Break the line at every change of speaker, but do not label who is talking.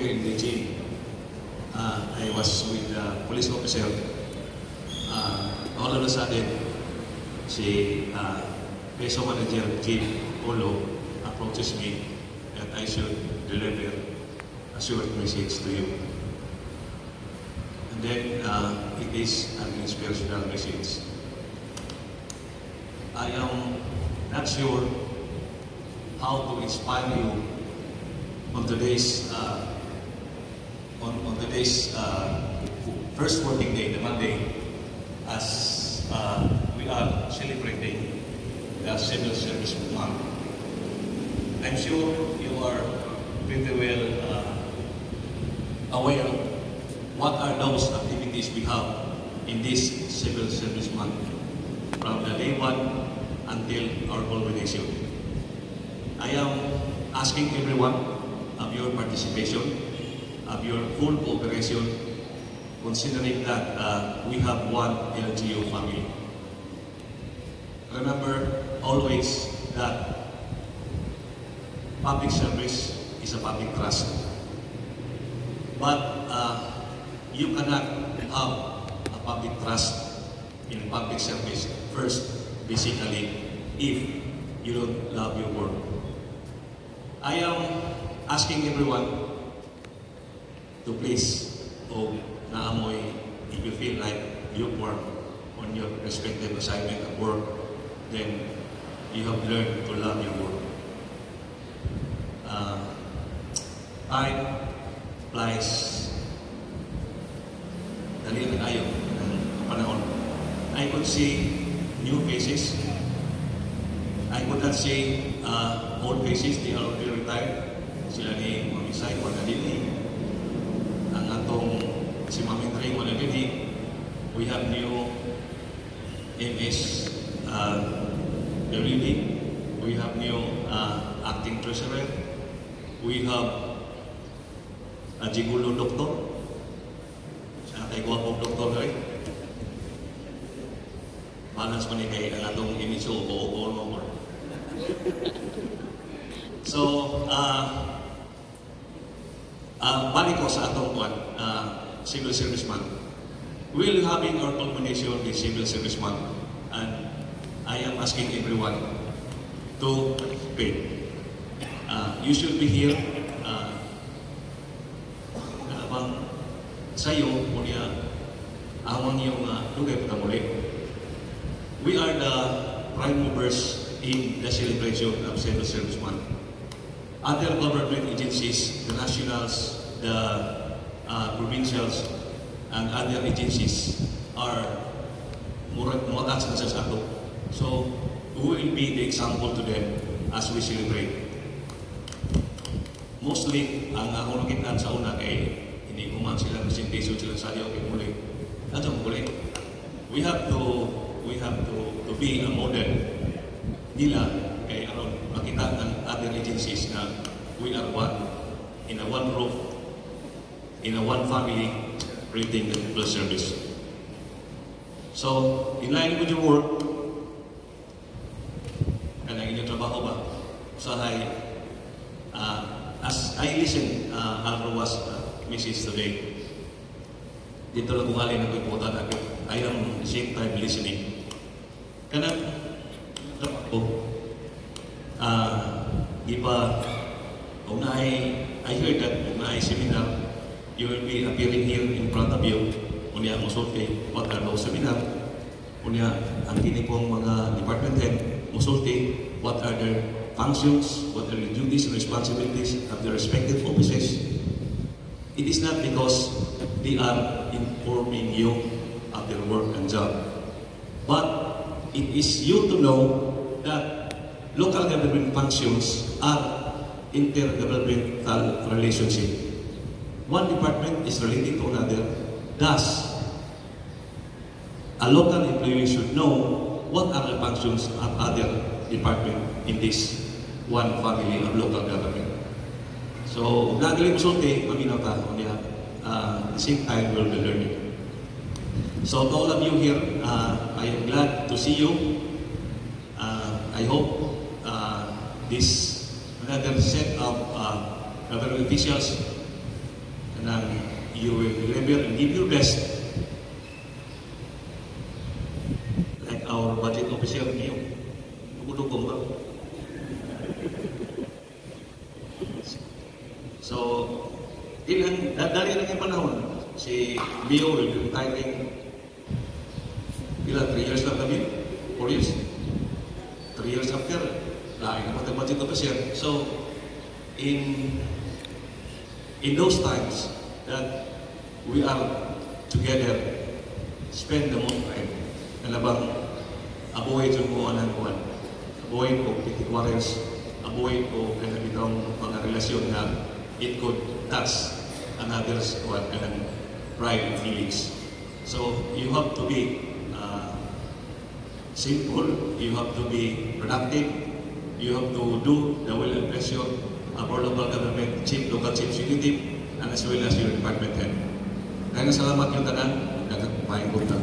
here in Beijing. I was with a police officer. All of a sudden, si Peso Manager Chief Olo approaches me that I should deliver a short message to you. And then it is an inspirational message. I am not sure how to inspire you on today's first working day, the Monday, as we are celebrating the Civil Service Month. I'm sure you are pretty well aware what are those activities we have in this Civil Service Month from the day one until our culmination. I am asking everyone of your participation, of your full cooperation, considering that we have one LGU family. Remember always that public service is a public trust. But you cannot have a public trust in public service first, basically, if you don't love your work. I am asking everyone to please, naamoy, if you feel like lukewarm on your respective assignment at work, then you have learned to love your work. Time flies. Dali na tayo ng panahon. I could see new faces. I could not see old faces. They are already retired. Sila ni Mami Sai Wanadini. Ang atong si Mami Tring Wanadini. We have new MS Deridi. We have new acting treasurer. We have a Jigulo Doctor. Siya kay guwapong doktor rin. Balance man kay ang atong iniso o more. So, balik ko sa atong Civil Service Month. We'll having our culmination in Civil Service Month, and I am asking everyone to participate. You should be here. Sa'yo, kunya, awang yung lugay pagkamuli. We are the prime movers in the celebration of Civil Service Month. Other government agencies, the nationals, the provincials, and other agencies are more attached sa ato. So, we will be the example to them as we celebrate. Mostly, ang akong nakitaan sa una kay hindi kuman sila presentation sila sa ayaw kay muli. Ato muli. We have to be a model nila kay aron makita ng other agencies na we are one in a one roof, in a one family, creating the people service. So, in line with your work, kanang inyong trabaho ba? Usahay, as I listen, Alroas message today, dito lang kung alin na ito I am the same time listening. Kanang trabaho, I heard that kung na seminar, you will be appearing here in front of you. Unya musulti, what are those seminar? Unya, ang kinipong mga department head, musulti, what are their functions, what are the duties and responsibilities of their respective offices. It is not because they are informing you of their work and job, but it is you to know that local government functions are intergovernmental relationship. One department is related to another. Thus, a local employee should know what are the functions of other department in this one family of local government. So, nagaling musulti, maminaw ka, the same time we'll be learning. So, to all of you here, I am glad to see you. I hope this another set of government officials kanang you will deliver and give your best like our budget officer niyo. Dugong ba? So, dali lang yung panahon. Si Bio will be retiring 3 years lang kami? 4 years? 3 years after, lain naman ang budget officer. So, in those times that we are together, spend the most time. Kalabang, abuhay dyan mo anang kuwan. Abuhay ko, warriors, abuhay ko, kaya itong mga relasyon na it could touch another's kuwan, kanang pride and feelings. So, you have to be simple, you have to be productive, you have to do the will and pleasure of our local government, local chief executive, and as well as your department head. Kaya salamat yung tanan, nagkakapahin ko na.